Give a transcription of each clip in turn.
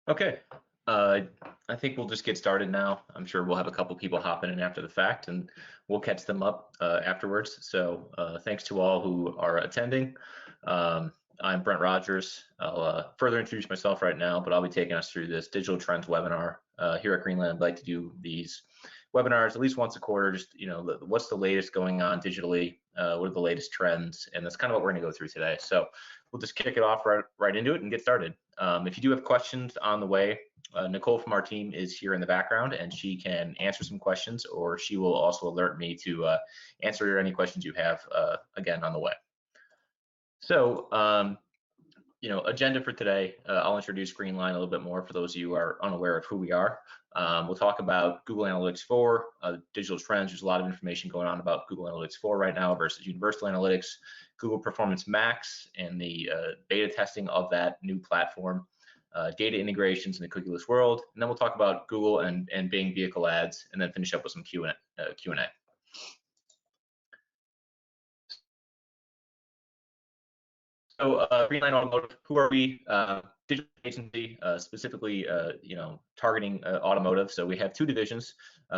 Okay. Uh, I think we'll just get started now. I'm sure we'll have a couple people hopping in after the fact, and we'll catch them up afterwards. So thanks to all who are attending. I'm Brent Rogers. I'll further introduce myself right now, but I'll be taking us through this digital trends webinar. Here at Greenland, I'd like to do these webinars at least once a quarter. Just what's the latest going on digitally? What are the latest trends? And that's kind of what we're going to go through today. So we'll just kick it off right into it and get started. If you do have questions on the way, Nicole from our team is here in the background, and she can answer some questions, or she will also alert me to answer any questions you have again on the way. So, agenda for today, I'll introduce Greenline a little bit more for those of you who are unaware of who we are. We'll talk about Google Analytics 4, digital trends. There's a lot of information going on about Google Analytics 4 right now versus Universal Analytics, Google Performance Max, and the beta testing of that new platform, data integrations in the cookieless world, and then we'll talk about Google and Bing vehicle ads, and then finish up with some Q&A. So Greenline Automotive, who are we? Digital agency, specifically, targeting automotive. So we have two divisions.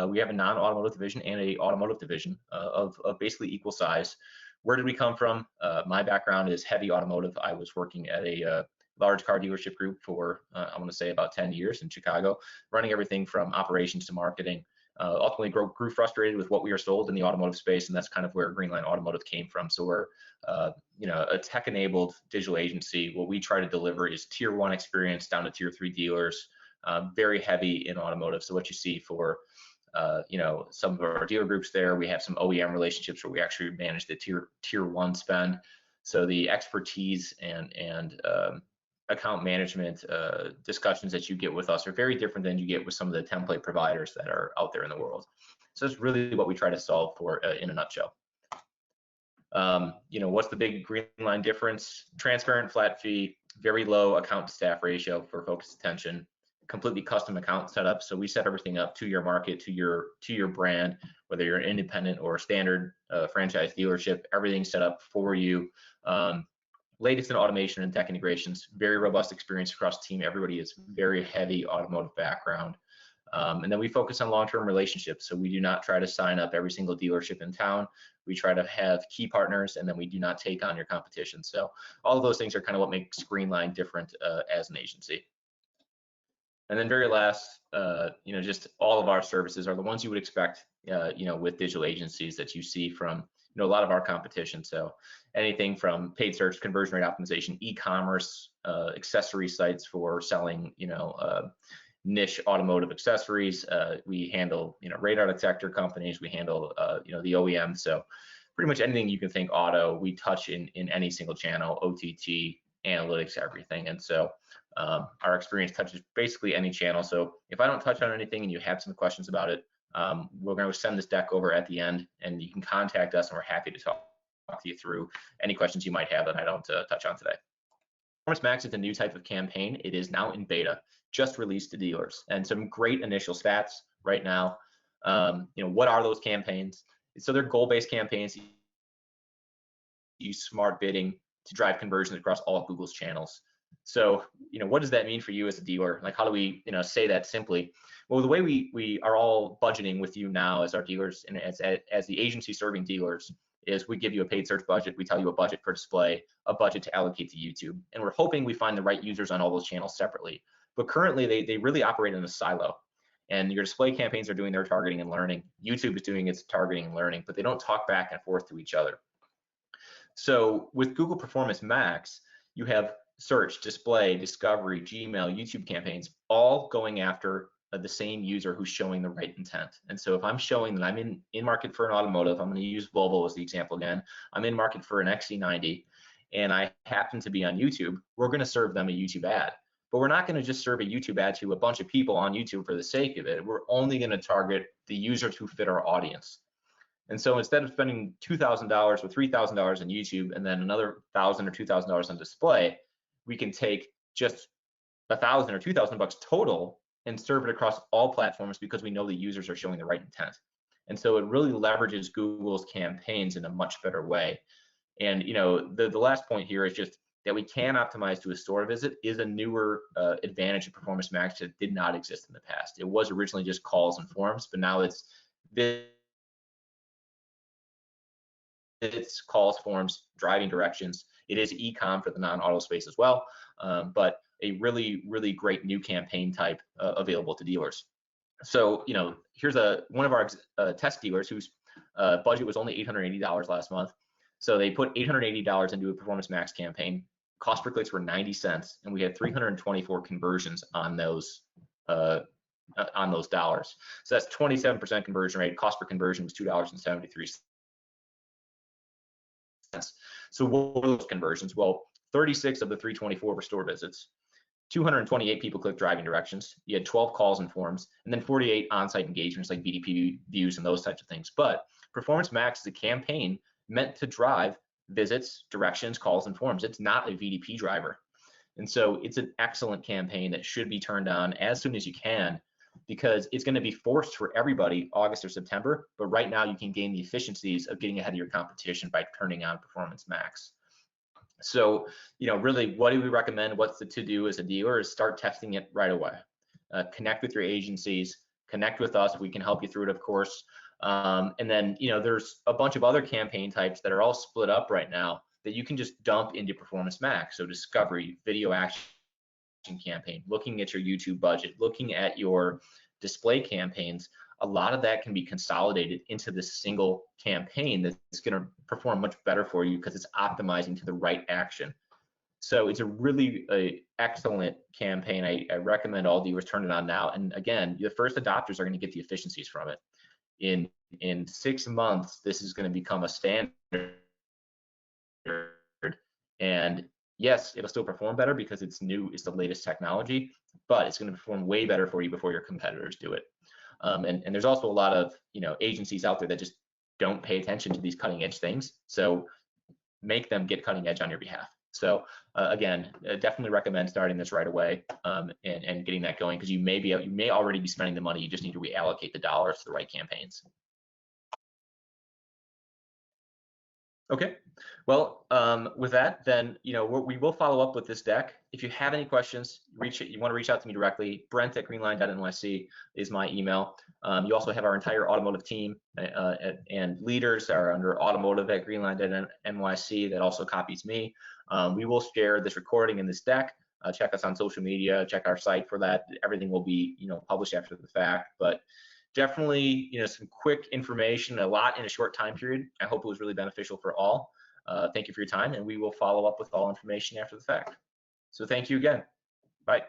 We have a non-automotive division and a automotive division of basically equal size. Where did we come from? My background is heavy automotive. I was working at a large car dealership group for, I want to say, about 10 years in Chicago, running everything from operations to marketing. Ultimately grew frustrated with what we were sold in the automotive space, and that's kind of where Greenline Automotive came from. So we're a tech-enabled digital agency. What we try to deliver is tier 1 experience down to tier 3 dealers, very heavy in automotive. So what you see for some of our dealer groups there, we have some OEM relationships where we actually manage the tier 1 spend. So the expertise and account management discussions that you get with us are very different than you get with some of the template providers that are out there in the world. So that's really what we try to solve for in a nutshell. What's the big Greenline difference? Transparent flat fee, very low account to staff ratio for focused attention, completely custom account setup. So we set everything up to your market, to your brand, whether you're an independent or a standard franchise dealership, everything's set up for you. Latest in automation and tech integrations, very robust experience across the team. Everybody is very heavy automotive background. And then we focus on long-term relationships. So we do not try to sign up every single dealership in town. We try to have key partners, and then we do not take on your competition. So all of those things are kind of what makes Greenline different as an agency. And then very last, just all of our services are the ones you would expect, with digital agencies that you see from a lot of our competition. So anything from paid search, conversion rate optimization, e-commerce, accessory sites for selling, niche automotive accessories. We handle, radar detector companies. We handle, the OEM. So pretty much anything you can think auto, we touch in any single channel, OTT, analytics, everything. And so our experience touches basically any channel. So if I don't touch on anything and you have some questions about it, we're going to send this deck over at the end, and you can contact us, and we're happy to talk to you through any questions you might have that I don't touch on today. Performance Max is a new type of campaign. It is now in beta, just released to dealers, and some great initial stats right now. What are those campaigns? So they're goal-based campaigns. Use smart bidding to drive conversions across all of Google's channels. So, what does that mean for you as a dealer? Like, how do we, say that simply? Well, the way we are all budgeting with you now as our dealers and as the agency serving dealers is we give you a paid search budget. We tell you a budget for display, a budget to allocate to YouTube, and we're hoping we find the right users on all those channels separately. But currently, they really operate in a silo. And your display campaigns are doing their targeting and learning. YouTube is doing its targeting and learning, but they don't talk back and forth to each other. So with Google Performance Max, you have search, display, discovery, Gmail, YouTube campaigns, all going after the same user who's showing the right intent. And so if I'm showing that I'm in market for an automotive, I'm going to use Volvo as the example again. I'm in market for an XC90, and I happen to be on YouTube. We're going to serve them a YouTube ad. But we're not going to just serve a YouTube ad to a bunch of people on YouTube for the sake of it. We're only going to target the users who fit our audience. And so instead of spending $2,000 or $3,000 on YouTube and then another $1,000 or $2,000 on display, we can take just $1,000 or $2,000 total and serve it across all platforms because we know the users are showing the right intent. And so it really leverages Google's campaigns in a much better way. And the last point here is just that we can optimize to a store visit is a newer advantage of Performance Max that did not exist in the past. It was originally just calls and forms, but now it's visits, calls, forms, driving directions. It is e-com for the non-auto space as well, but a really, really great new campaign type available to dealers. So, here's one of our test dealers whose budget was only $880 last month. So they put $880 into a Performance Max campaign. Cost per clicks were 90 cents, and we had 324 conversions on those dollars. So that's 27% conversion rate. Cost per conversion was $2.73. So what were those conversions? Well, 36 of the 324 were store visits. 228 people clicked driving directions. You had 12 calls and forms, and then 48 on-site engagements like BDP views and those types of things. But Performance Max is a campaign meant to drive visits, directions, calls, and forms. It's not a VDP driver. And so it's an excellent campaign that should be turned on as soon as you can, because it's going to be forced for everybody August or September. But right now you can gain the efficiencies of getting ahead of your competition by turning on Performance Max. So, really, what do we recommend? What's the to-do as a dealer is start testing it right away. Connect with your agencies, connect with us. We can help you through it, of course. And then, there's a bunch of other campaign types that are all split up right now that you can just dump into Performance Max. So discovery, video action campaign, looking at your YouTube budget, looking at your display campaigns. A lot of that can be consolidated into this single campaign that's going to perform much better for you because it's optimizing to the right action. So it's a really excellent campaign. I recommend all dealers turn it on now. And again, the first adopters are going to get the efficiencies from it. In 6 months, this is going to become a standard. And yes, it'll still perform better because it's new, it's the latest technology, but it's going to perform way better for you before your competitors do it. And there's also a lot of agencies out there that just don't pay attention to these cutting edge things. So make them get cutting edge on your behalf. So again, definitely recommend starting this right away and getting that going, because you may already be spending the money. You just need to reallocate the dollars to the right campaigns. Okay, well, with that, then we will follow up with this deck. If you have any questions, you want to reach out to me directly. Brent@greenline.nyc is my email. You also have our entire automotive team and leaders are under automotive@greenline.nyc. That also copies me. We will share this recording in this deck. Check us on social media. Check our site for that. Everything will be published after the fact, but definitely, some quick information, a lot in a short time period. I hope it was really beneficial for all. Thank you for your time, and we will follow up with all information after the fact. So thank you again. Bye.